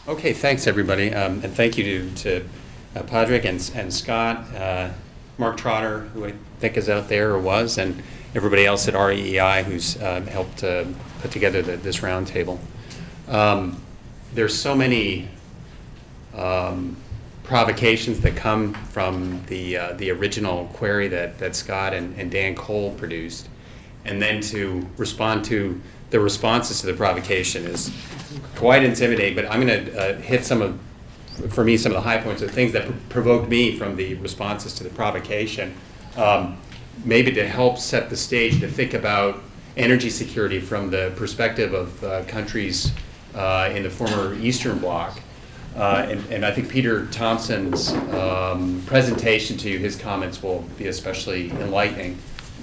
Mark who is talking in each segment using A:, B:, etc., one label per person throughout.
A: Okay, thanks everybody, and thank you to Padraic and Scott, Mark Trotter, who I think is out there or was, and everybody else at REEI who's helped put together this roundtable. There's so many provocations that come from the original query that Scott and Dan Cole produced, and then to respond to the responses to the provocation is quite intimidating, but I'm going to hit some of the high points of things that provoked me from the responses to the provocation, maybe to help set the stage to think about energy security from the perspective of countries in the former Eastern Bloc. And I think Peter Thompson's presentation to you, his comments will be especially enlightening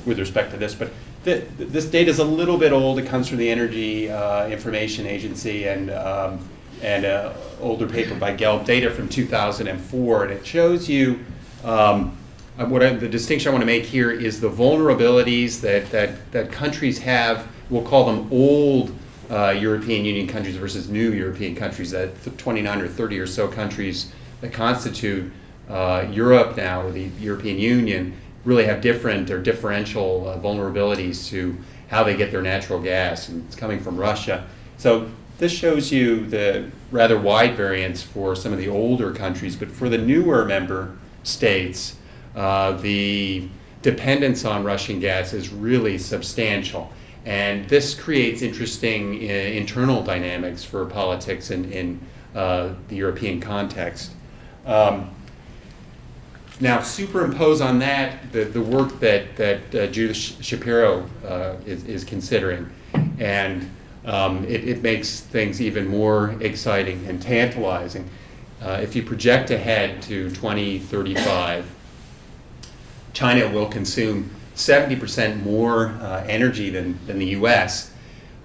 A: with respect to this. But this data is a little bit old. It comes from the Energy Information Agency and an older paper by Gelb, data from 2004, and it shows you the distinction I want to make here is the vulnerabilities that countries have. We'll call them old European Union countries versus new European countries. That 29 or 30 or so countries that constitute Europe now, or the European Union, really have different or differential vulnerabilities to how they get their natural gas, and it's coming from Russia. So this shows you the rather wide variance for some of the older countries, but for the newer member states, the dependence on Russian gas is really substantial. And this creates interesting internal dynamics for politics in the European context. Now, superimpose on that the work that Judith Shapiro is considering, and it makes things even more exciting and tantalizing. If you project ahead to 2035, China will consume 70% more energy than the US,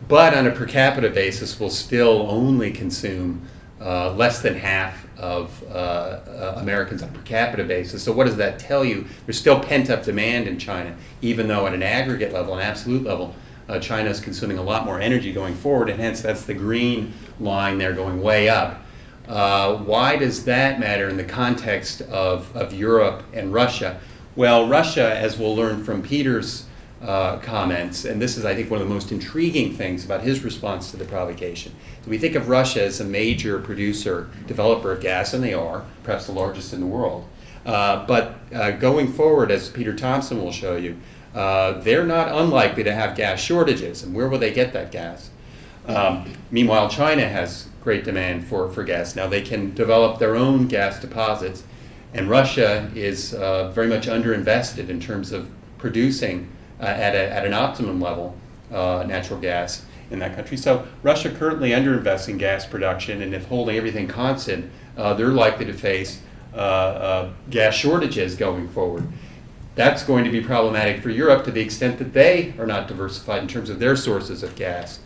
A: but on a per capita basis will still only consume less than half of Americans on a per capita basis. So what does that tell you? There's still pent-up demand in China, even though at an aggregate level, an absolute level, China is consuming a lot more energy going forward, and hence that's the green line there going way up. Why does that matter in the context of Europe and Russia? Well, Russia, as we'll learn from Peter's comments, and this is, I think, one of the most intriguing things about his response to the provocation. So we think of Russia as a major producer, developer of gas, and they are, perhaps the largest in the world. But going forward, as Peter Thompson will show you, they're not unlikely to have gas shortages. And where will they get that gas? Meanwhile, China has great demand for gas. Now, they can develop their own gas deposits, and Russia is very much underinvested in terms of producing at an optimum level natural gas in that country. So Russia currently underinvests in gas production, and if holding everything constant, they're likely to face gas shortages going forward. That's going to be problematic for Europe to the extent that they are not diversified in terms of their sources of gas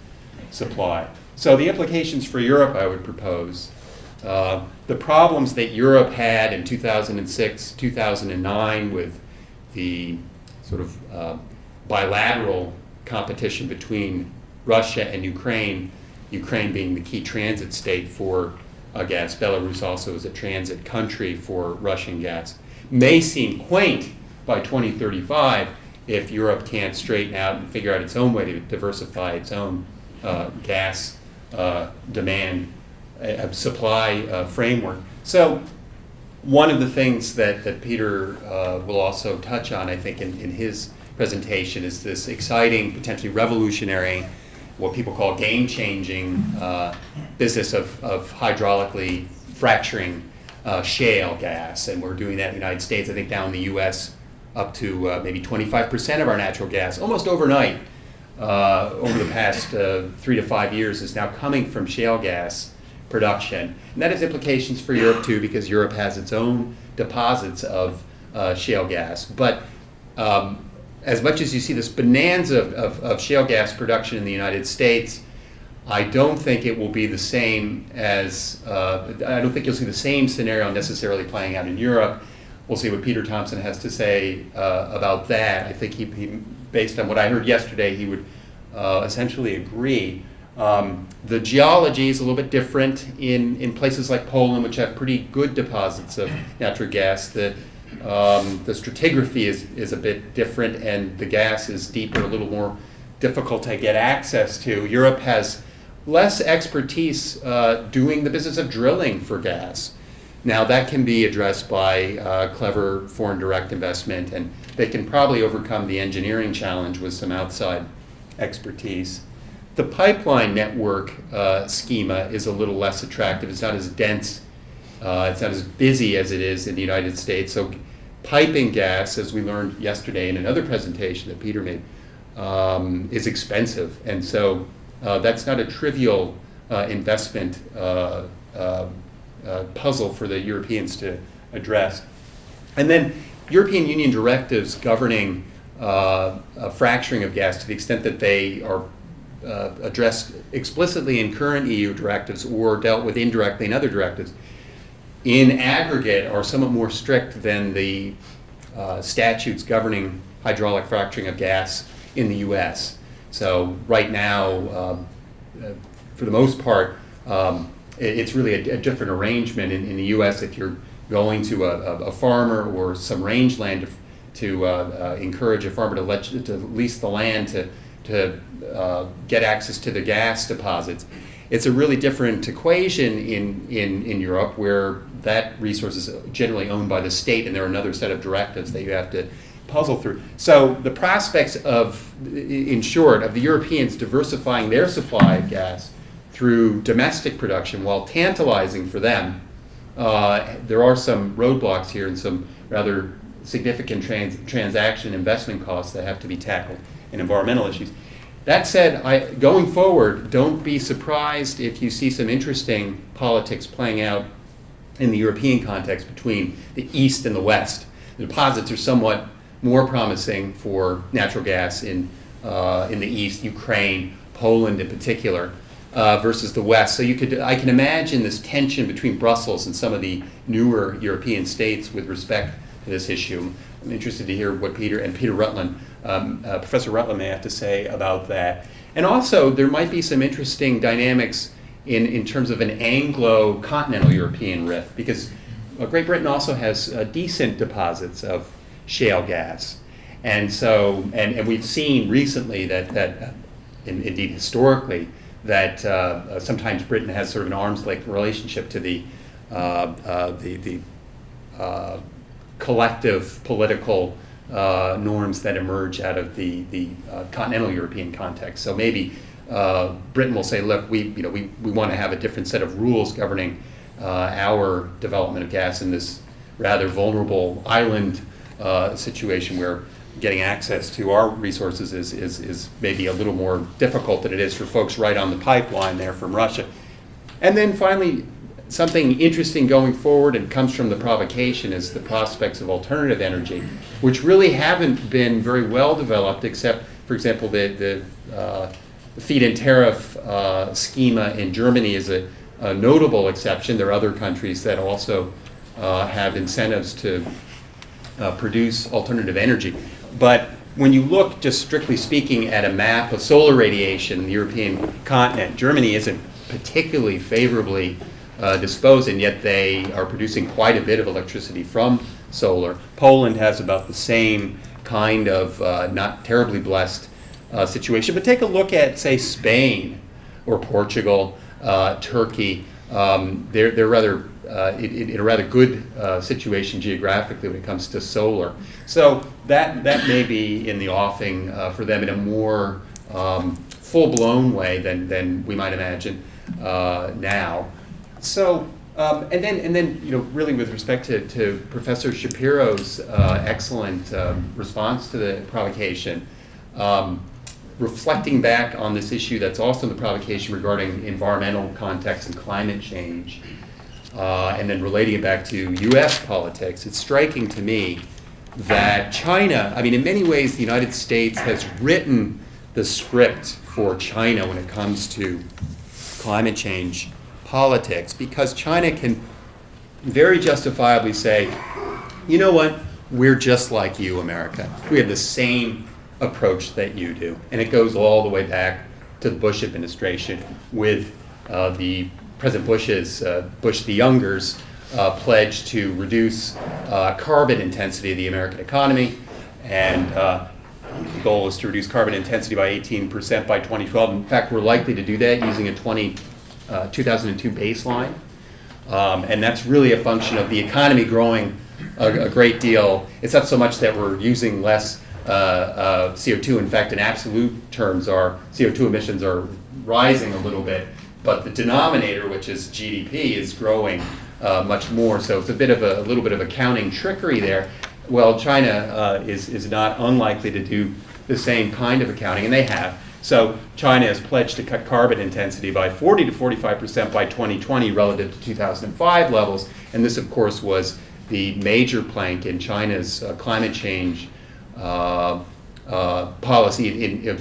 A: supply. So the implications for Europe, I would propose, the problems that Europe had in 2006, 2009 with the sort of bilateral competition between Russia and Ukraine being the key transit state for gas. Belarus also is a transit country for Russian gas. May seem quaint by 2035 if Europe can't straighten out and figure out its own way to diversify its own gas demand supply framework. So one of the things that Peter will also touch on, I think, in his presentation is this exciting, potentially revolutionary, what people call game-changing business of hydraulically fracturing shale gas. And we're doing that in the United States, I think down in the US, up to maybe 25% of our natural gas, almost overnight, over the past 3 to 5 years, is now coming from shale gas production. And that has implications for Europe too, because Europe has its own deposits of shale gas. But as much as you see this bonanza of shale gas production in the United States, I don't think it will be the same as, I don't think you'll see the same scenario necessarily playing out in Europe. We'll see what Peter Thompson has to say about that. I think he, based on what I heard yesterday, he would essentially agree. The geology is a little bit different in places like Poland, which have pretty good deposits of natural gas. The stratigraphy is a bit different, and the gas is deeper, a little more difficult to get access to. Europe has less expertise doing the business of drilling for gas. Now that can be addressed by clever foreign direct investment, and they can probably overcome the engineering challenge with some outside expertise. The pipeline network schema is a little less attractive. It's not as dense, it's not as busy as it is in the United States. So piping gas, as we learned yesterday in another presentation that Peter made, is expensive. And so that's not a trivial investment puzzle for the Europeans to address. And then European Union directives governing fracturing of gas, to the extent that they are addressed explicitly in current EU directives or dealt with indirectly in other directives, in aggregate are somewhat more strict than the statutes governing hydraulic fracturing of gas in the US. So right now, for the most part, it's really a different arrangement in the US. If you're going to a farmer or some rangeland to encourage a farmer to lease the land to get access to the gas deposits, it's a really different equation in Europe, where that resource is generally owned by the state, and there are another set of directives that you have to puzzle through. So the prospects of, in short, of the Europeans diversifying their supply of gas through domestic production, while tantalizing for them, there are some roadblocks here and some rather significant transaction investment costs that have to be tackled, and environmental issues. That said, going forward, don't be surprised if you see some interesting politics playing out in the European context between the East and the West. The deposits are somewhat more promising for natural gas in the East, Ukraine, Poland in particular, versus the West. So I can imagine this tension between Brussels and some of the newer European states with respect to this issue. I'm interested to hear what Peter Rutland, Professor Rutland may have to say about that. And also, there might be some interesting dynamics in terms of an Anglo-continental European rift, because Great Britain also has decent deposits of shale gas. And so, and we've seen recently that indeed historically, that sometimes Britain has sort of an arm's length relationship to the collective political norms that emerge out of the continental European context. So maybe Britain will say, look, we want to have a different set of rules governing our development of gas in this rather vulnerable island situation, where getting access to our resources is maybe a little more difficult than it is for folks right on the pipeline there from Russia. And then finally, something interesting going forward, and comes from the provocation, is the prospects of alternative energy, which really haven't been very well developed, except, for example, the feed-in tariff schema in Germany is a notable exception. There are other countries that also have incentives to produce alternative energy. But when you look, just strictly speaking, at a map of solar radiation in the European continent, Germany isn't particularly favorably disposed, and yet they are producing quite a bit of electricity from solar. Poland has about the same kind of not terribly blessed situation. But take a look at, say, Spain or Portugal, Turkey. They're rather in a rather good situation geographically when it comes to solar. So that may be in the offing for them in a more full-blown way than we might imagine now. So and then really with respect to Professor Shapiro's excellent response to the provocation, reflecting back on this issue that's also the provocation regarding environmental context and climate change, and then relating it back to U.S. politics, it's striking to me that China, in many ways the United States has written the script for China when it comes to climate change politics, because China can very justifiably say, you know what, we're just like you, America. We have the same approach that you do. And it goes all the way back to the Bush administration with the President Bush the Younger's pledge to reduce carbon intensity of the American economy, and the goal is to reduce carbon intensity by 18% by 2012. In fact, we're likely to do that using a 2002 baseline, and that's really a function of the economy growing a great deal. It's not so much that we're using less CO2. In fact, in absolute terms, our CO2 emissions are rising a little bit, but the denominator, which is GDP, is growing much more. So it's a little bit of accounting trickery there. Well, China is not unlikely to do the same kind of accounting, and they have. So China has pledged to cut carbon intensity by 40 to 45% by 2020 relative to 2005 levels, and this, of course, was the major plank in China's climate change policy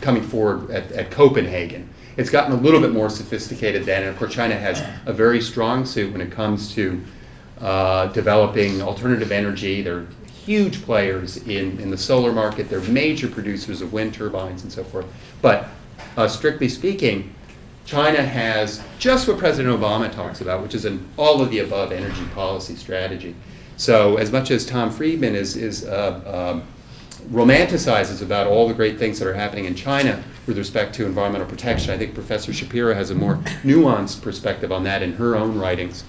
A: coming forward at Copenhagen. It's gotten a little bit more sophisticated then, and of course China has a very strong suit when it comes to developing alternative energy. They're huge players in the solar market. They're major producers of wind turbines and so forth. But strictly speaking, China has just what President Obama talks about, which is an all-of-the-above energy policy strategy. So as much as Tom Friedman romanticizes about all the great things that are happening in China with respect to environmental protection, I think Professor Shapiro has a more nuanced perspective on that in her own writings.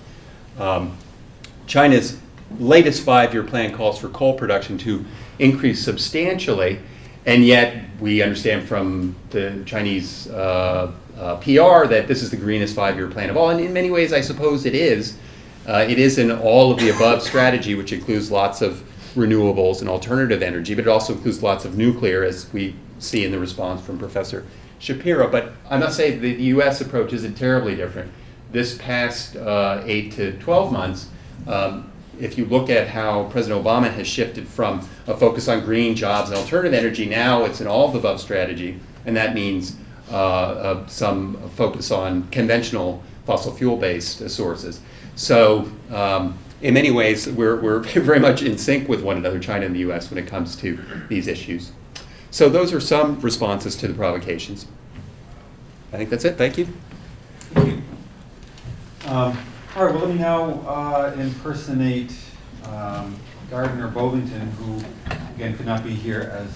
A: China's latest 5-year plan calls for coal production to increase substantially, and yet we understand from the Chinese PR that this is the greenest 5-year plan of all, and in many ways I suppose it is. It is an all-of-the-above strategy, which includes lots of renewables and alternative energy, but it also includes lots of nuclear, as we see in the response from Professor Shapiro. But I must say the U.S. approach isn't terribly different. This past 8 to 12 months, if you look at how President Obama has shifted from a focus on green jobs and alternative energy, now it's an all-of-the-above strategy, and that means some focus on conventional fossil fuel-based sources. So in many ways, we're very much in sync with one another, China and the U.S., when it comes to these issues. So those are some responses to the provocations. I think that's it. Thank you.
B: Thank you. All right, well, let me now impersonate Gardner Bovington, who, again, could not be here, as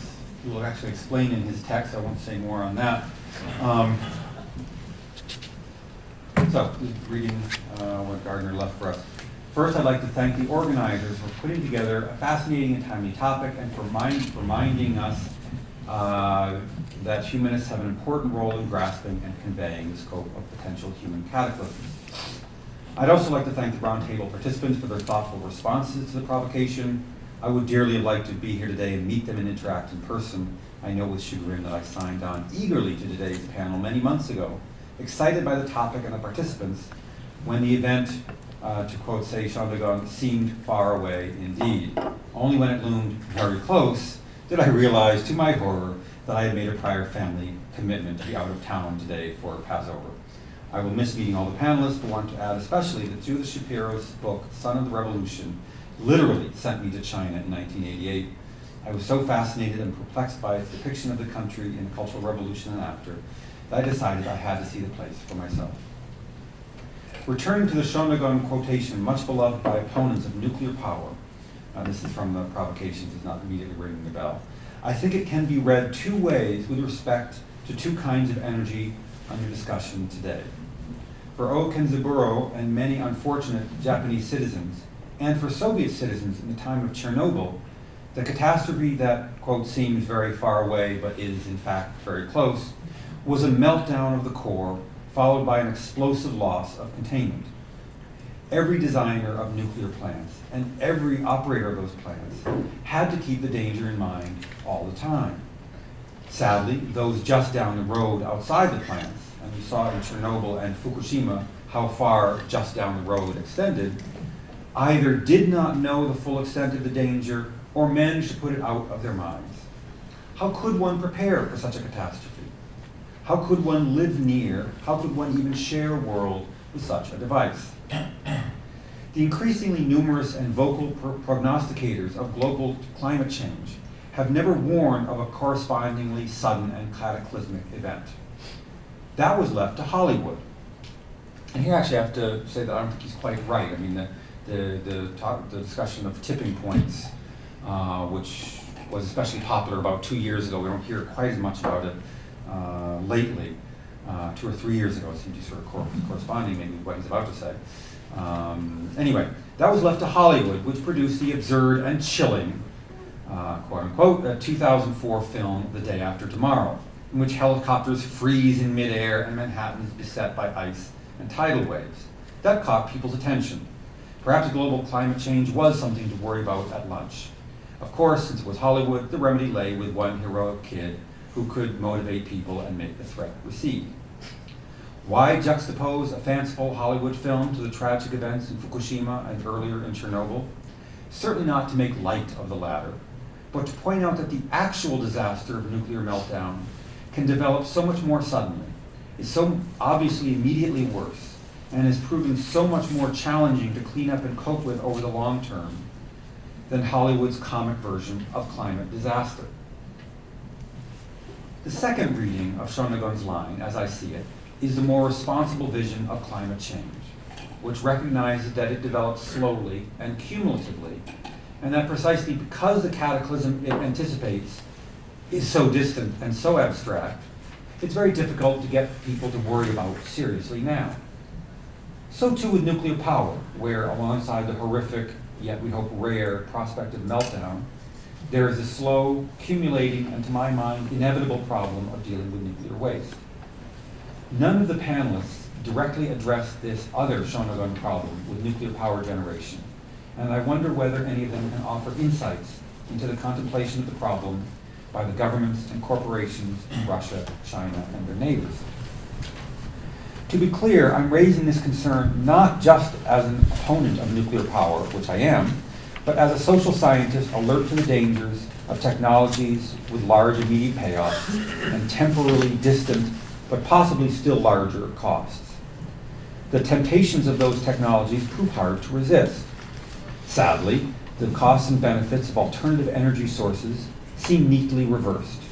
B: he will actually explain in his text. I won't say more on that. So, reading what Gardner left for us. First, I'd like to thank the organizers for putting together a fascinating and timely topic and for reminding us that humanists have an important role in grasping and conveying the scope of potential human cataclysms. I'd also like to thank the Roundtable participants for their thoughtful responses to the provocation. I would dearly have liked to be here today and meet them and interact in person. I know with chagrin that I signed on eagerly to today's panel many months ago, excited by the topic and the participants, when the event, to quote Say Shandagon, seemed far away indeed. Only when it loomed very close did I realize, to my horror, that I had made a prior family commitment to be out of town today for Passover. I will miss meeting all the panelists, but want to add especially that Judith Shapiro's book, Son of the Revolution, literally sent me to China in 1988. I was so fascinated and perplexed by its depiction of the country in the Cultural Revolution and after, that I decided I had to see the place for myself. Returning to the Shondagon quotation, much beloved by opponents of nuclear power, this is from the provocations, it's not immediately ringing the bell. I think it can be read two ways with respect to two kinds of energy under discussion today. For O. Kenzaburo and many unfortunate Japanese citizens, and for Soviet citizens in the time of Chernobyl, the catastrophe that, quote, seems very far away but is in fact very close, was a meltdown of the core followed by an explosive loss of containment. Every designer of nuclear plants and every operator of those plants had to keep the danger in mind all the time. Sadly, those just down the road outside the plants, and we saw in Chernobyl and Fukushima how far just down the road extended, either did not know the full extent of the danger or managed to put it out of their minds. How could one prepare for such a catastrophe? How could one live near, how could one even share a world with such a device? The increasingly numerous and vocal prognosticators of global climate change have never warned of a correspondingly sudden and cataclysmic event. That was left to Hollywood. And here actually I have to say that I don't think he's quite right. I mean, the discussion of tipping points, which was especially popular about 2 years ago, we don't hear quite as much about it lately. 2 or 3 years ago, it seemed to be sort of corresponding maybe with what he's about to say. Anyway, that was left to Hollywood, which produced the absurd and chilling, quote unquote, 2004 film, The Day After Tomorrow, in which helicopters freeze in midair and Manhattan is beset by ice and tidal waves. That caught people's attention. Perhaps global climate change was something to worry about at lunch. Of course, since it was Hollywood, the remedy lay with one heroic kid who could motivate people and make the threat recede. Why juxtapose a fanciful Hollywood film to the tragic events in Fukushima and earlier in Chernobyl? Certainly not to make light of the latter, but to point out that the actual disaster of nuclear meltdown can develop so much more suddenly, is so obviously immediately worse, and has proven so much more challenging to clean up and cope with over the long term than Hollywood's comic version of climate disaster. The second reading of Schonegun's line, as I see it, is the more responsible vision of climate change, which recognizes that it develops slowly and cumulatively, and that precisely because the cataclysm it anticipates is so distant and so abstract, it's very difficult to get people to worry about seriously now. So too with nuclear power, where alongside the horrific, yet we hope rare, prospect of meltdown, there is a slow, accumulating, and to my mind, inevitable problem of dealing with nuclear waste. None of the panelists directly addressed this other Schonegun problem with nuclear power generation, and I wonder whether any of them can offer insights into the contemplation of the problem by the governments and corporations in Russia, China, and their neighbors. To be clear, I'm raising this concern not just as an opponent of nuclear power, which I am, but as a social scientist alert to the dangers of technologies with large immediate payoffs and temporarily distant, but possibly still larger costs. The temptations of those technologies prove hard to resist. Sadly, the costs and benefits of alternative energy sources seem neatly reversed.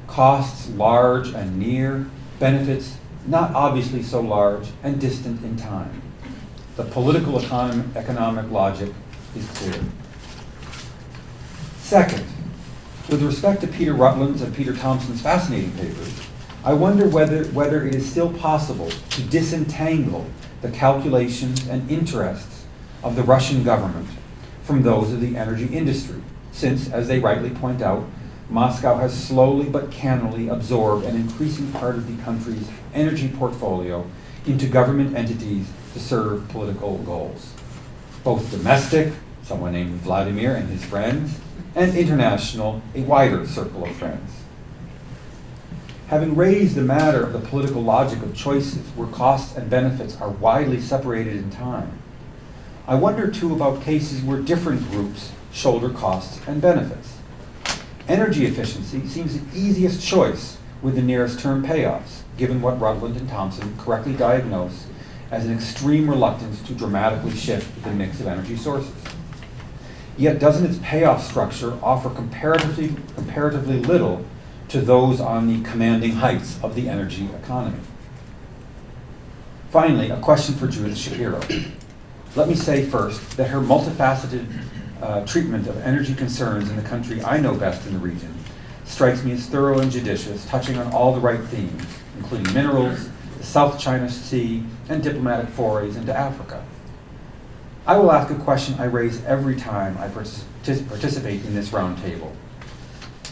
B: Costs large and near, benefits not obviously so large and distant in time. The political economic logic is clear. Second, with respect to Peter Rutland's and Peter Thompson's fascinating papers, I wonder whether it is still possible to disentangle the calculations and interests of the Russian government from those of the energy industry, since, as they rightly point out, Moscow has slowly but cannily absorbed an increasing part of the country's energy portfolio into government entities to serve political goals, both domestic, someone named Vladimir and his friends, and international, a wider circle of friends. Having raised the matter of the political logic of choices where costs and benefits are widely separated in time, I wonder too about cases where different groups shoulder costs and benefits. Energy efficiency seems the easiest choice with the nearest term payoffs, given what Rutland and Thompson correctly diagnose as an extreme reluctance to dramatically shift the mix of energy sources. Yet doesn't its payoff structure offer comparatively little to those on the commanding heights of the energy economy? Finally, a question for Judith Shapiro. Let me say first that her multifaceted treatment of energy concerns in the country I know best in the region strikes me as thorough and judicious, touching on all the right themes, including minerals, the South China Sea, and diplomatic forays into Africa. I will ask a question I raise every time I participate in this roundtable.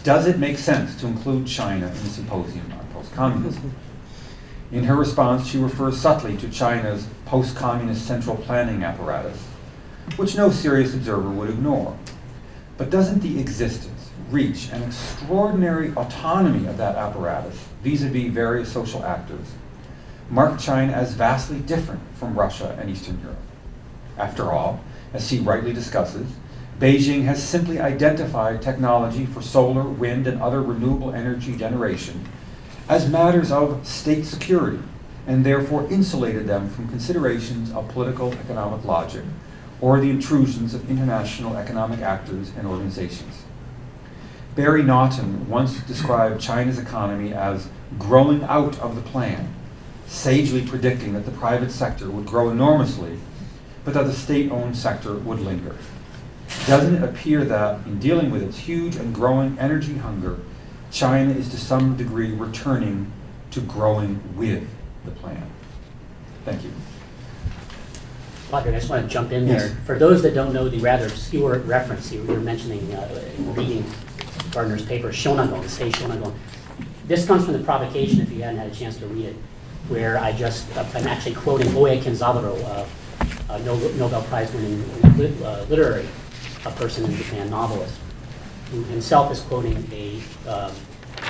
B: Does it make sense to include China in the symposium on post-communism? In her response, she refers subtly to China's post-communist central planning apparatus, which no serious observer would ignore. But doesn't the existence, reach, and extraordinary autonomy of that apparatus vis-a-vis various social actors mark China as vastly different from Russia and Eastern Europe? After all, as she rightly discusses, Beijing has simply identified technology for solar, wind, and other renewable energy generation as matters of state security, and therefore insulated them from considerations of political economic logic or the intrusions of international economic actors and organizations. Barry Naughton once described China's economy as growing out of the plan, sagely predicting that the private sector would grow enormously, but that the state-owned sector would linger. Doesn't it appear that, in dealing with its huge and growing energy hunger, China is to some degree returning to growing with the plan? Thank you.
C: Padraic, I just want to jump in there.
B: Yes.
C: For those that don't know the rather obscure reference you were mentioning, reading Gardner's paper, Shonagon, say Shonagon. This comes from the provocation, if you hadn't had a chance to read it, where I'm actually quoting Oe Kenzaburo, a Nobel Prize-winning literary person in Japan, novelist, who himself is quoting a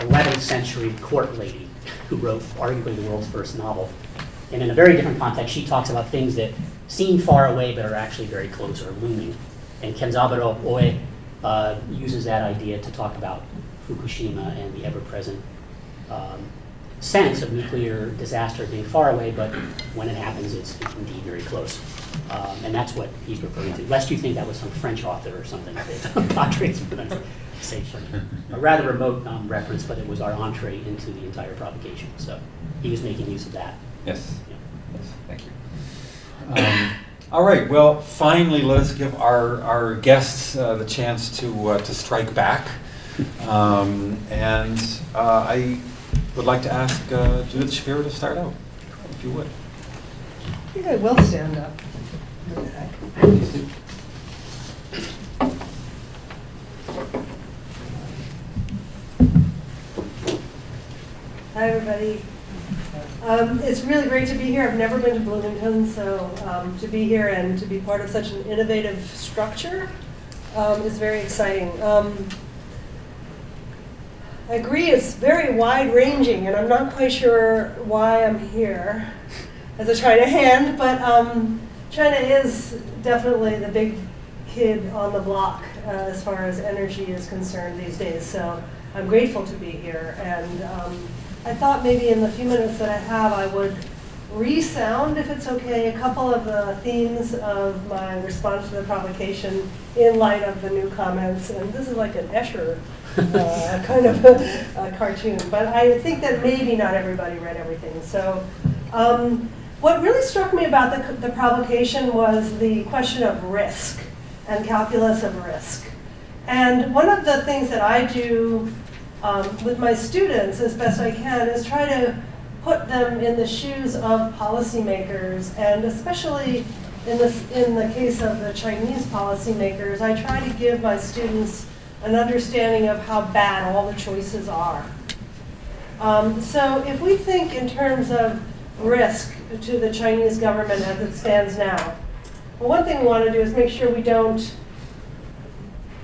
C: 11th century court lady who wrote arguably the world's first novel. And in a very different context, she talks about things that seem far away but are actually very close or looming. And Kenzaburo Oe uses that idea to talk about Fukushima and the ever-present sense of nuclear disaster being far away, but when it happens, it's indeed very close. And that's what he's referring to. Lest you think that was some French author or something that Padraic's pronunciation. A rather remote reference, but it was our entree into the entire provocation. So he was making use of that.
B: Yes.
C: Yeah.
B: Yes, thank you. All right, well, finally, let us give our guests the chance to strike back. I would like to ask Judith Shapiro to start out, if you would.
D: I think I will stand up. Okay.
B: Please do.
D: Hi, everybody. It's really great to be here. I've never been to Bloomington, so to be here and to be part of such an innovative structure is very exciting. I agree it's very wide-ranging, and I'm not quite sure why I'm here as a China hand, but China is definitely the big kid on the block as far as energy is concerned these days, so I'm grateful to be here. And I thought maybe in the few minutes that I have, I would resound, if it's okay, a couple of the themes of my response to the provocation in light of the new comments. And this is like an Escher kind of a cartoon, but I think that maybe not everybody read everything. So what really struck me about the provocation was the question of risk and calculus of risk. And one of the things that I do with my students as best I can is try to put them in the shoes of policymakers, and especially in the case of the Chinese policymakers, I try to give my students an understanding of how bad all the choices are. So if we think in terms of risk to the Chinese government as it stands now, well, one thing we want to do is make sure we don't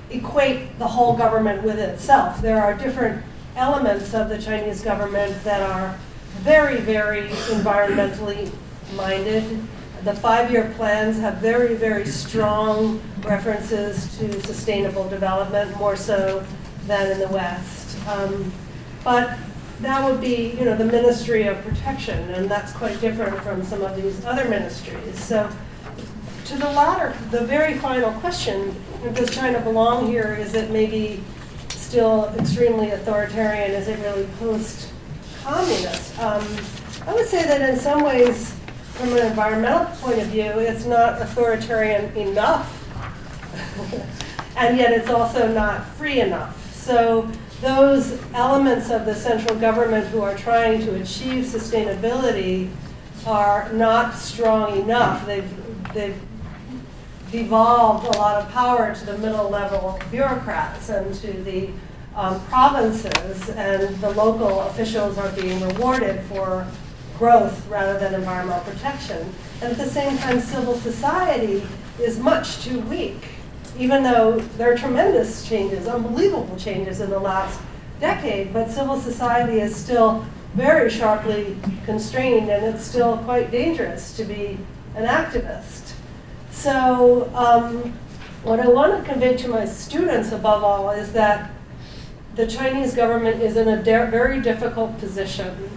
D: equate the whole government with itself. There are different elements of the Chinese government that are very, very environmentally minded. The 5-year plans have very, very strong references to sustainable development, more so than in the West. But that would be, the Ministry of Protection, and that's quite different from some of these other ministries. So to the latter, the very final question, does China belong here? Is it maybe still extremely authoritarian? Is it really post-communist? I would say that in some ways, from an environmental point of view, it's not authoritarian enough, and yet it's also not free enough. So those elements of the central government who are trying to achieve sustainability are not strong enough. They've devolved a lot of power to the middle level bureaucrats and to the provinces, and the local officials are being rewarded for growth rather than environmental protection. And at the same time, civil society is much too weak, even though there are tremendous changes, unbelievable changes in the last decade, but civil society is still very sharply constrained, and it's still quite dangerous to be an activist. So what I want to convey to my students above all is that the Chinese government is in a very difficult position,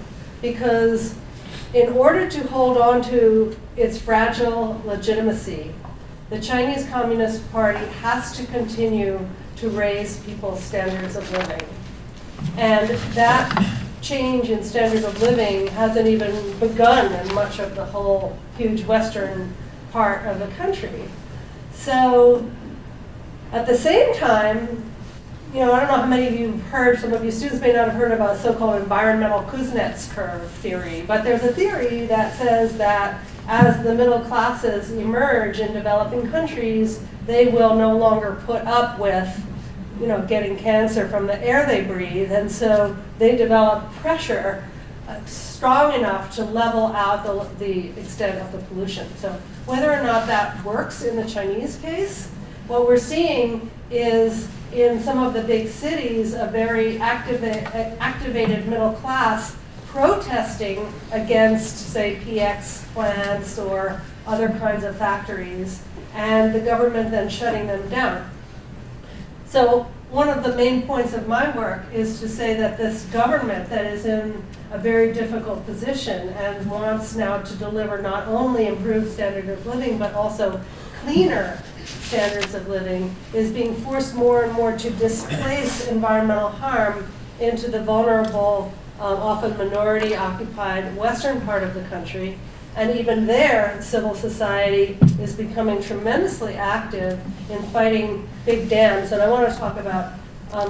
D: because in order to hold on to its fragile legitimacy, the Chinese Communist Party has to continue to raise people's standards of living. And that change in standards of living hasn't even begun in much of the whole huge western part of the country. So at the same time, I don't know how many of you have heard, some of you students may not have heard about so-called environmental Kuznets curve theory, but there's a theory that says that as the middle classes emerge in developing countries, they will no longer put up with getting cancer from the air they breathe, and so they develop pressure strong enough to level out the extent of the pollution. So whether or not that works in the Chinese case, what we're seeing is in some of the big cities a very activated middle class protesting against, say, PX plants or other kinds of factories, and the government then shutting them down. So one of the main points of my work is to say that this government that is in a very difficult position and wants now to deliver not only improved standard of living, but also cleaner standards of living, is being forced more and more to displace environmental harm into the vulnerable, often minority-occupied western part of the country. And even there, civil society is becoming tremendously active in fighting big dams. And I want to talk about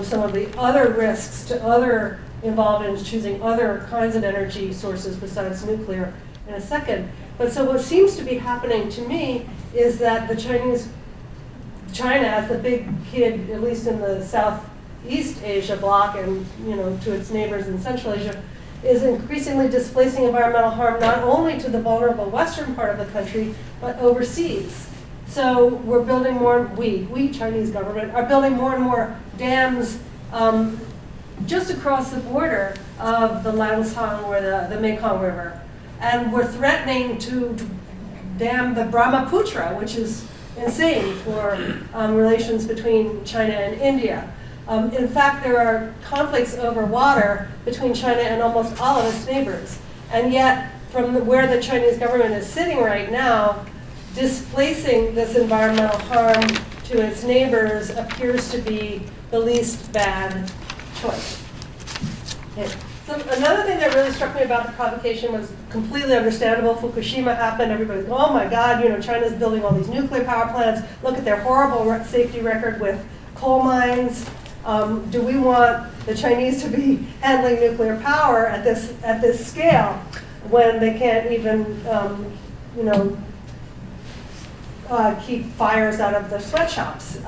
D: some of the other risks to other involved in choosing other kinds of energy sources besides nuclear in a second. But so what seems to be happening to me is that China as the big kid, at least in the Southeast Asia bloc and to its neighbors in Central Asia, is increasingly displacing environmental harm not only to the vulnerable western part of the country, but overseas. So we're building more, we Chinese government, are building more and more dams just across the border of the Lancang or the Mekong River. And we're threatening to dam the Brahmaputra, which is insane for relations between China and India. In fact, there are conflicts over water between China and almost all of its neighbors. And yet, from where the Chinese government is sitting right now, displacing this environmental harm to its neighbors appears to be the least bad choice. Okay. So another thing that really struck me about the provocation was completely understandable. Fukushima happened, everybody's, oh my God, China's building all these nuclear power plants. Look at their horrible safety record with coal mines. Do we want the Chinese to be handling nuclear power at this scale when they can't even, keep fires out of their sweatshops?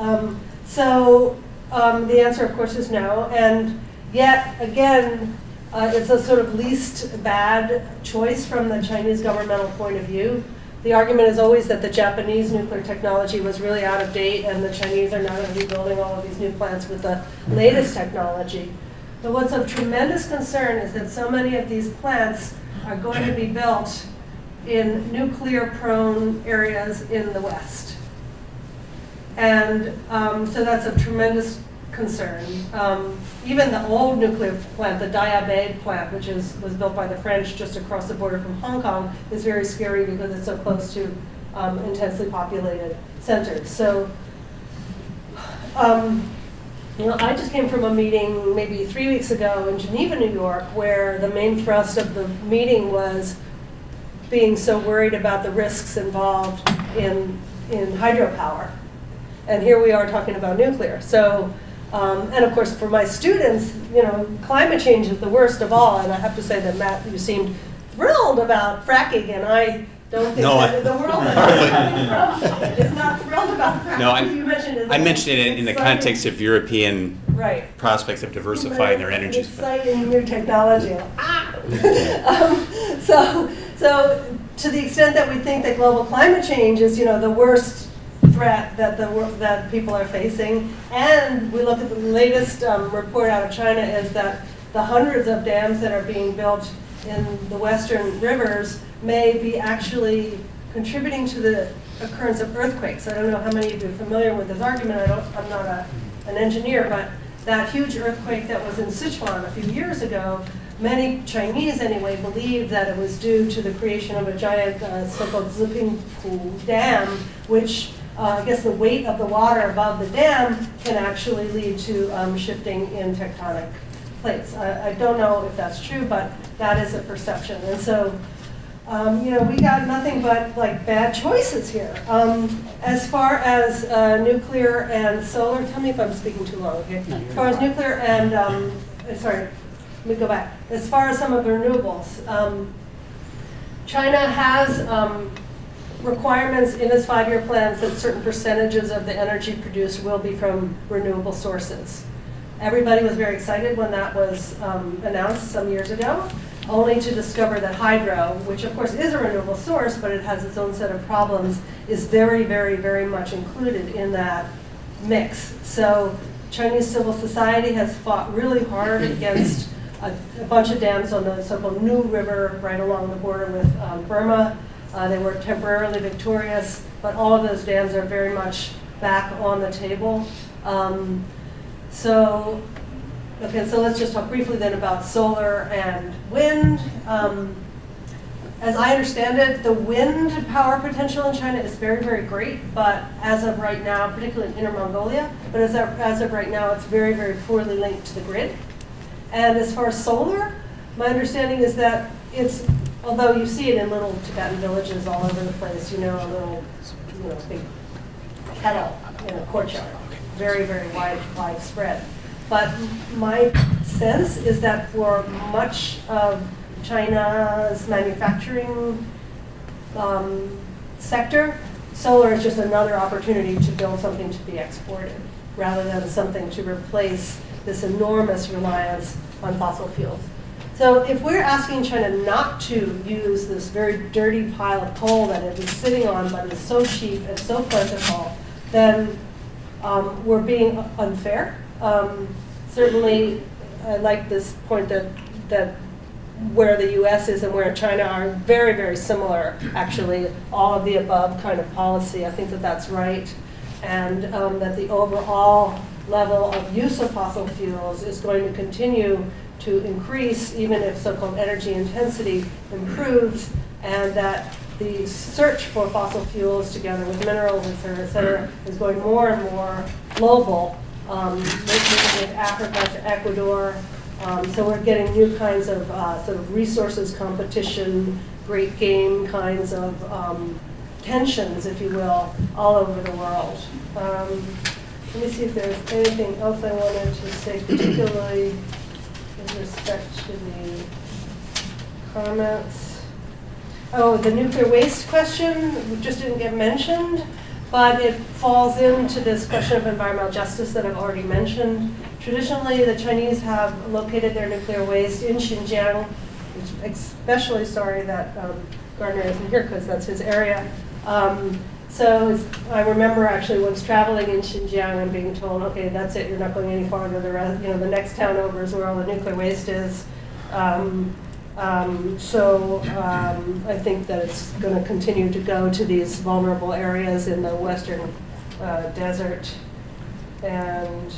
D: So the answer, of course, is no. And yet, again, it's a sort of least bad choice from the Chinese governmental point of view. The argument is always that the Japanese nuclear technology was really out of date and the Chinese are now going to be building all of these new plants with the latest technology. But what's of tremendous concern is that so many of these plants are going to be built in nuclear-prone areas in the West. And so that's of tremendous concern. Even the old nuclear plant, the Daya plant, which was built by the French just across the border from Hong Kong, is very scary because it's so close to intensely populated centers. So, I just came from a meeting maybe 3 weeks ago in Geneva, New York, where the main thrust of the meeting was being so worried about the risks involved in hydropower. And here we are talking about nuclear. So, and of course, for my students, climate change is the worst of all. And I have to say that, Matt, you seemed thrilled about fracking, and I don't think that the world that I'm coming from is not thrilled about fracking.
A: No,
D: I
A: mentioned it in the context of European
D: right.
A: prospects of diversifying their energy.
D: Exciting new technology. So to the extent that we think that global climate change is, the worst threat that people are facing, and we look at the latest report out of China is that the hundreds of dams that are being built in the western rivers may be actually contributing to the occurrence of earthquakes. I don't know how many of you are familiar with this argument. I'm not an engineer, but that huge earthquake that was in Sichuan a few years ago, many Chinese anyway believed that it was due to the creation of a giant so-called Zipingpu dam, which I guess the weight of the water above the dam can actually lead to shifting in tectonic plates. I don't know if that's true, but that is a perception. And so, we got nothing but like bad choices here. As far as nuclear and solar, tell me if I'm speaking too long, okay?
C: No,
D: As far as nuclear and, sorry, let me go back. As far as some of the renewables, China has requirements in its 5-year plans that certain percentages of the energy produced will be from renewable sources. Everybody was very excited when that was announced some years ago, only to discover that hydro, which of course is a renewable source, but it has its own set of problems, is very, very, very much included in that mix. So Chinese civil society has fought really hard against a bunch of dams on the so-called New River right along the border with Burma. They were temporarily victorious, but all of those dams are very much back on the table. So let's just talk briefly then about solar and wind. As I understand it, the wind power potential in China is very, very great, but as of right now, particularly in Inner Mongolia, but as of right now, it's very, very poorly linked to the grid. And as far as solar, my understanding is that it's, although you see it in little Tibetan villages all over the place, a little, big kettle in a courtyard, very, very widespread. But my sense is that for much of China's manufacturing sector, solar is just another opportunity to build something to be exported, rather than something to replace this enormous reliance on fossil fuels. So if we're asking China not to use this very dirty pile of coal that it is sitting on, but is so cheap and so plentiful, then we're being unfair. Certainly, I like this point that where the US is and where China are very, very similar, actually, all of the above kind of policy. I think that that's right. And that the overall level of use of fossil fuels is going to continue to increase, even if so-called energy intensity improves, and that the search for fossil fuels together with minerals, et cetera, is going more and more global, with Africa to Ecuador. So we're getting new kinds of sort of resources competition, great game kinds of tensions, if you will, all over the world. Let me see if there's anything else I wanted to say, particularly with respect to the comments. Oh, the nuclear waste question just didn't get mentioned, but it falls into this question of environmental justice that I've already mentioned. Traditionally, the Chinese have located their nuclear waste in Xinjiang, which especially sorry that Gardner isn't here because that's his area. So I remember actually once traveling in Xinjiang and being told, okay, that's it, you're not going any farther. The rest, the next town over is where all the nuclear waste is. I think that it's going to continue to go to these vulnerable areas in the western desert. And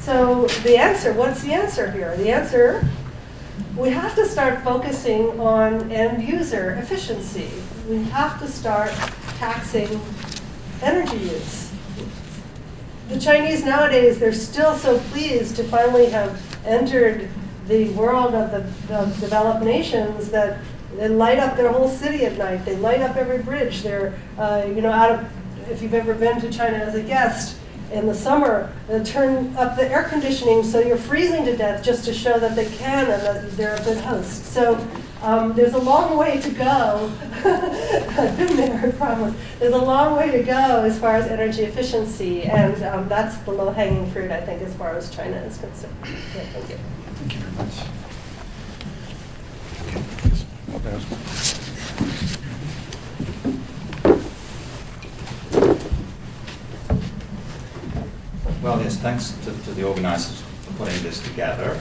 D: so the answer, what's the answer here? The answer, we have to start focusing on end user efficiency. We have to start taxing energy use. The Chinese nowadays, they're still so pleased to finally have entered the world of the developed nations that they light up their whole city at night. They light up every bridge. They're, if you've ever been to China as a guest, in the summer, they'll turn up the air conditioning so you're freezing to death just to show that they can and that they're a good host. So there's a long way to go. I've been there, I promise. There's a long way to go as far as energy efficiency, and that's the low-hanging fruit, I think, as far as China is concerned. Yeah, thank you.
B: Thank you very much.
E: Well, yes, thanks to the organizers for putting this together.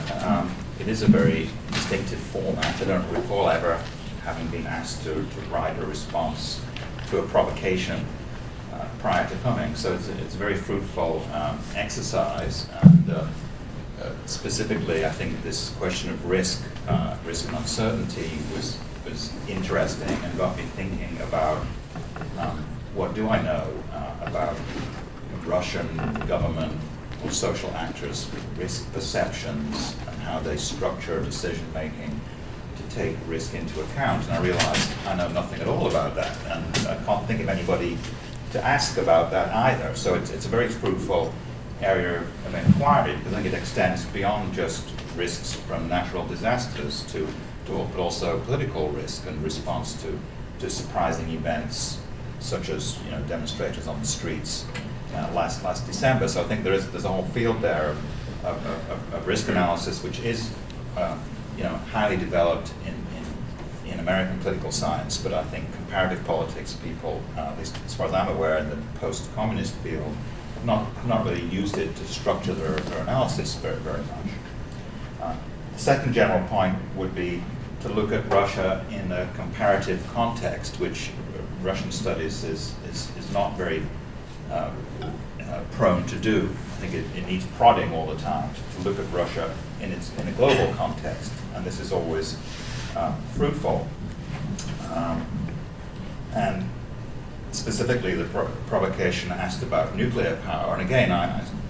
E: It is a very distinctive format. I don't recall ever having been asked to write a response to a provocation prior to coming. So it's a very fruitful exercise. And specifically, I think this question of risk and uncertainty was interesting and got me thinking about What do I know about Russian government or social actors' risk perceptions and how they structure decision-making to take risk into account? And I realized I know nothing at all about that, and I can't think of anybody to ask about that either. So it's a very fruitful area of inquiry, because I think it extends beyond just risks from natural disasters but also political risk and response to surprising events, such as demonstrators on the streets last December. So I think there's a whole field there of risk analysis, which is highly developed in American political science. But I think comparative politics people, at least as far as I'm aware, in the post-communist field, have not really used it to structure their analysis very much. The second general point would be to look at Russia in a comparative context, which Russian studies is not very prone to do. I think it needs prodding all the time to look at Russia in a global context, and this is always fruitful. And specifically, the provocation asked about nuclear power, and again,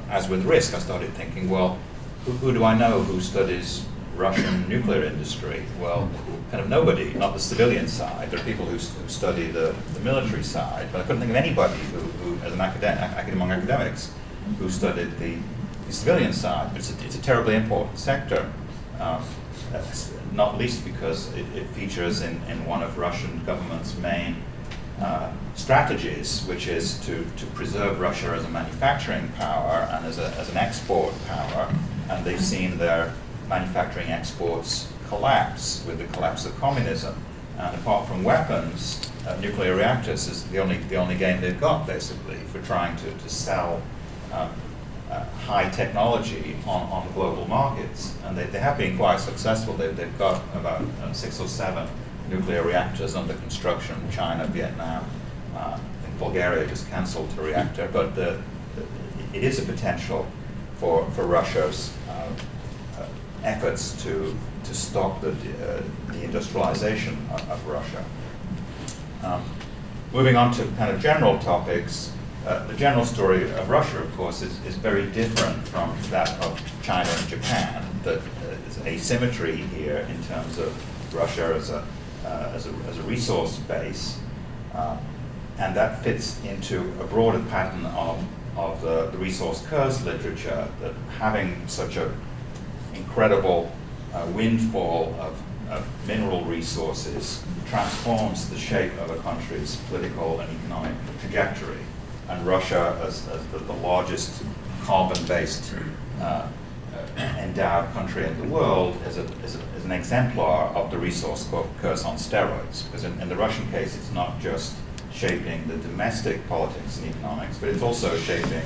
E: as with risk, I started thinking, well, who do I know who studies Russian nuclear industry? Well, kind of nobody, not the civilian side. There are people who study the military side, but I couldn't think of anybody who as an among academics, who studied the civilian side. But it's a terribly important sector, not least because it features in one of Russian government's main strategies, which is to preserve Russia as a manufacturing power and as an export power, and they've seen their manufacturing exports collapse with the collapse of communism. And apart from weapons, nuclear reactors is the only game they've got, basically, for trying to sell high technology on the global markets. And they have been quite successful. They've got about 6 or 7 nuclear reactors under construction: China, Vietnam. I think Bulgaria just cancelled a reactor. But it is a potential for Russia's efforts to stop the industrialization of Russia. Moving on to kind of general topics, the general story of Russia, of course, is very different from that of China and Japan. There's asymmetry here in terms of Russia as a resource base, and that fits into a broader pattern of the resource curse literature, that having such an incredible windfall of mineral resources transforms the shape of a country's political and economic trajectory. And Russia, as the largest carbon-based endowed country in the world, is an exemplar of the resource curse on steroids. Because in the Russian case, it's not just shaping the domestic politics and economics, but it's also shaping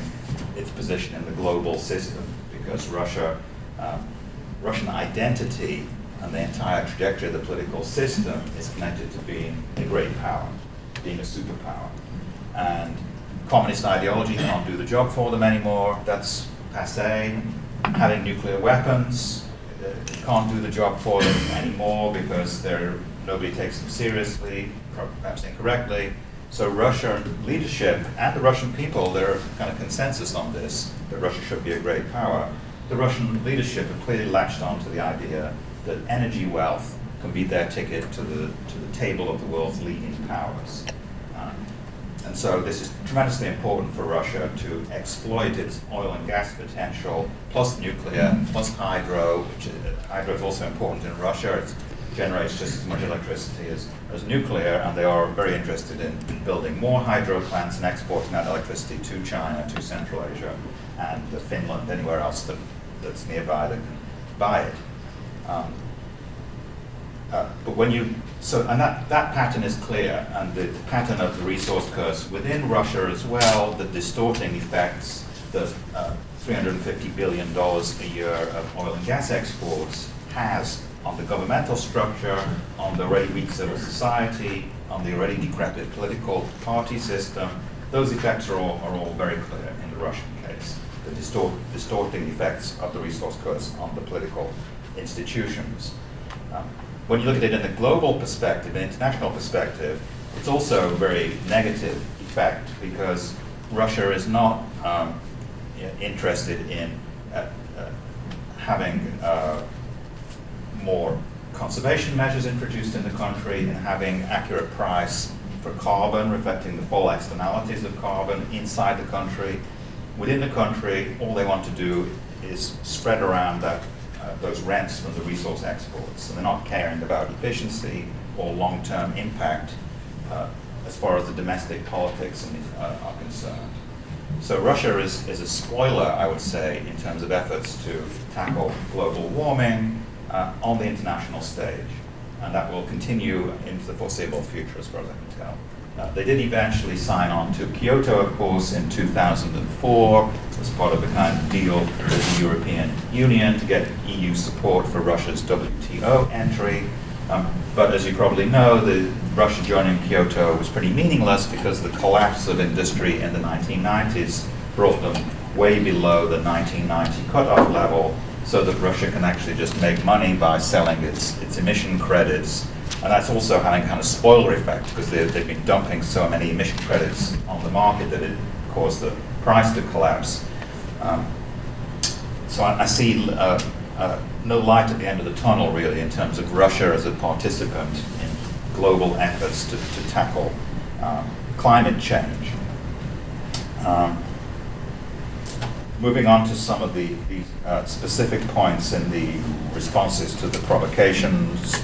E: its position in the global system. Because Russian identity and the entire trajectory of the political system is connected to being a great power, being a superpower. And communist ideology can't do the job for them anymore. That's passé. Having nuclear weapons can't do the job for them anymore because nobody takes them seriously, perhaps incorrectly. So Russian leadership and the Russian people, there are kind of consensus on this, that Russia should be a great power. The Russian leadership have clearly latched onto the idea that energy wealth can be their ticket to the table of the world's leading powers. And so this is tremendously important for Russia to exploit its oil and gas potential, plus nuclear, plus hydro, which hydro is also important in Russia. It generates just as much electricity as nuclear, and they are very interested in building more hydro plants and exporting that electricity to China, to Central Asia, and Finland, anywhere else that's nearby that can buy it. But that pattern is clear, and the pattern of the resource curse within Russia as well, the distorting effects that $350 billion a year of oil and gas exports has on the governmental structure, on the already weak civil society, on the already decrepit political party system. Those effects are all very clear in the Russian case. The distorting effects of the resource curse on the political institutions. When you look at it in a global perspective, an international perspective, it's also a very negative effect because Russia is not interested in having more conservation measures introduced in the country, in having accurate price for carbon, reflecting the full externalities of carbon inside the country. Within the country, all they want to do is spread around those rents from the resource exports. So they're not caring about efficiency or long-term impact as far as the domestic politics are concerned. So Russia is a spoiler, I would say, in terms of efforts to tackle global warming on the international stage. And that will continue into the foreseeable future, as far as I can tell. They did eventually sign on to Kyoto, of course, in 2004 as part of a kind of deal with the European Union to get EU support for Russia's WTO entry. But as you probably know, Russia joining Kyoto was pretty meaningless because the collapse of industry in the 1990s brought them way below the 1990 cutoff level, so that Russia can actually just make money by selling its emission credits. And that's also having kind of spoiler effect because they've been dumping so many emission credits on the market that it caused the price to collapse. So I see no light at the end of the tunnel, really, in terms of Russia as a participant in global efforts to tackle climate change. Moving on to some of the specific points in the responses to the provocations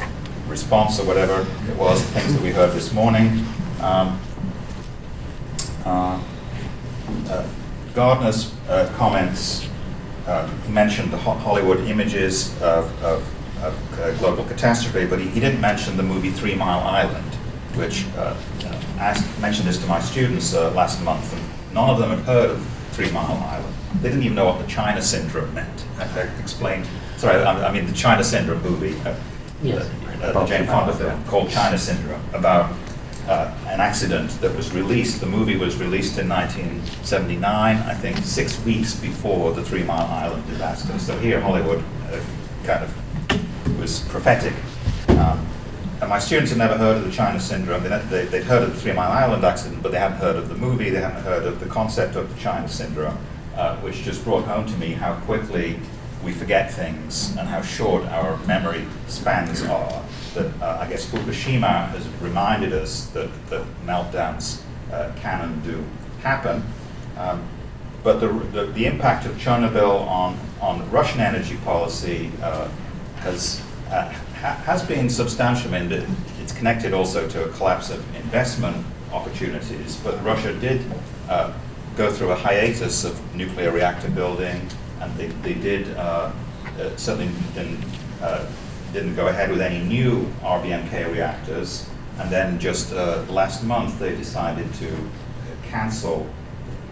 E: response, or whatever it was, things that we heard this morning. Gardner's comments mentioned the Hollywood images of global catastrophe, but he didn't mention the movie 3 Mile Island, which I mentioned this to my students last month, and none of them had heard of 3 Mile Island. They didn't even know what the China Syndrome meant. I explained, sorry, I mean the China Syndrome movie,
C: Yes.
E: The Jane Fonda film called China Syndrome, about an accident that was released. The movie was released in 1979, I think 6 weeks before the 3 Mile Island disaster. So here Hollywood kind of was prophetic. And my students had never heard of the China Syndrome. They'd heard of the 3 Mile Island accident, but they hadn't heard of the movie, they hadn't heard of the concept of the China Syndrome, which just brought home to me how quickly we forget things and how short our memory spans are. That I guess Fukushima has reminded us that meltdowns can and do happen. But the impact of Chernobyl on Russian energy policy has been substantial. I mean, it's connected also to a collapse of investment opportunities, but Russia did go through a hiatus of nuclear reactor building, and they did certainly didn't go ahead with any new RBMK reactors, and then just last month they decided to cancel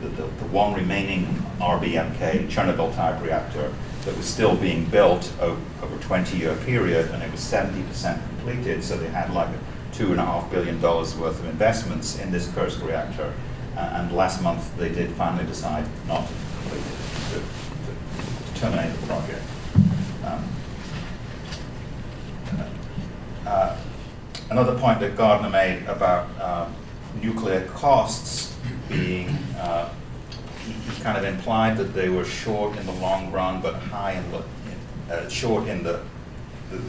E: the one remaining RBMK Chernobyl-type reactor that was still being built over a 20-year period, and it was 70% completed, so they had like $2.5 billion worth of investments in this Kursk reactor, and last month they did finally decide not to complete it, to terminate the project. Another point that Gardner made about nuclear costs being, he kind of implied that they were short in the long run, but high in the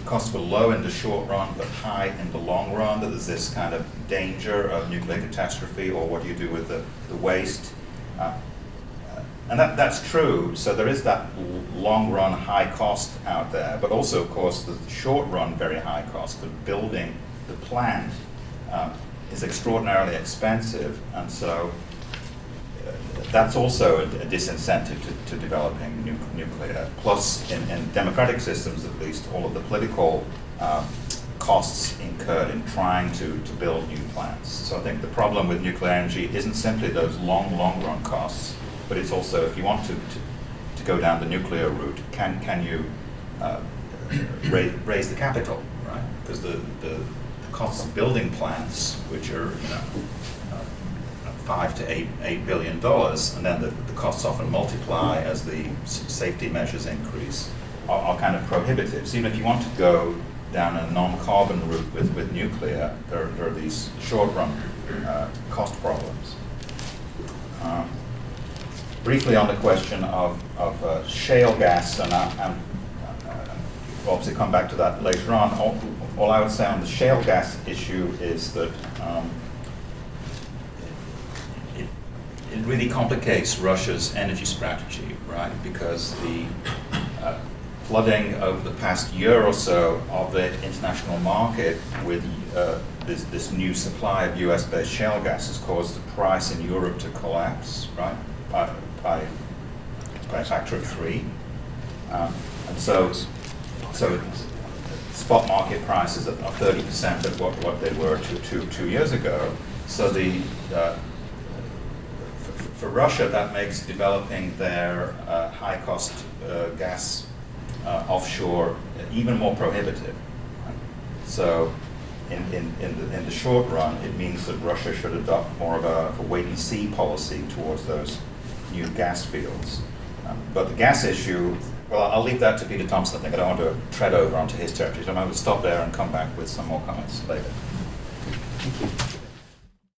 E: costs were low in the short run, but high in the long run, that there's this kind of danger of nuclear catastrophe, or what do you do with the waste. And that's true, so there is that long run high cost out there, but also, of course, the short run very high cost of building the plant is extraordinarily expensive, and so that's also a disincentive to developing nuclear. Plus, in democratic systems at least, all of the political costs incurred in trying to build new plants. So I think the problem with nuclear energy isn't simply those long run costs, but it's also, if you want to go down the nuclear route, can you raise the capital, right? Because the costs of building plants, which are $5 to $8 billion, and then the costs often multiply as the safety measures increase, are kind of prohibitive. So even if you want to go down a non-carbon route with nuclear, there are these short-run cost problems. Briefly on the question of shale gas, and we'll obviously come back to that later on. All I would say on the shale gas issue is that it really complicates Russia's energy strategy, right? Because the flooding over the past year or so of the international market with this new supply of US-based shale gas has caused the price in Europe to collapse, right? By a factor of 3. And so spot market prices are 30% of what they were two years ago. So for Russia, that makes developing their high-cost gas offshore even more prohibitive. So in the short run, it means that Russia should adopt more of a wait-and-see policy towards those new gas fields. But the gas issue, well, I'll leave that to Peter Thompson. I think I don't want to tread over onto his territory. So I'm going to stop there and come back with some more comments later.
C: Thank you.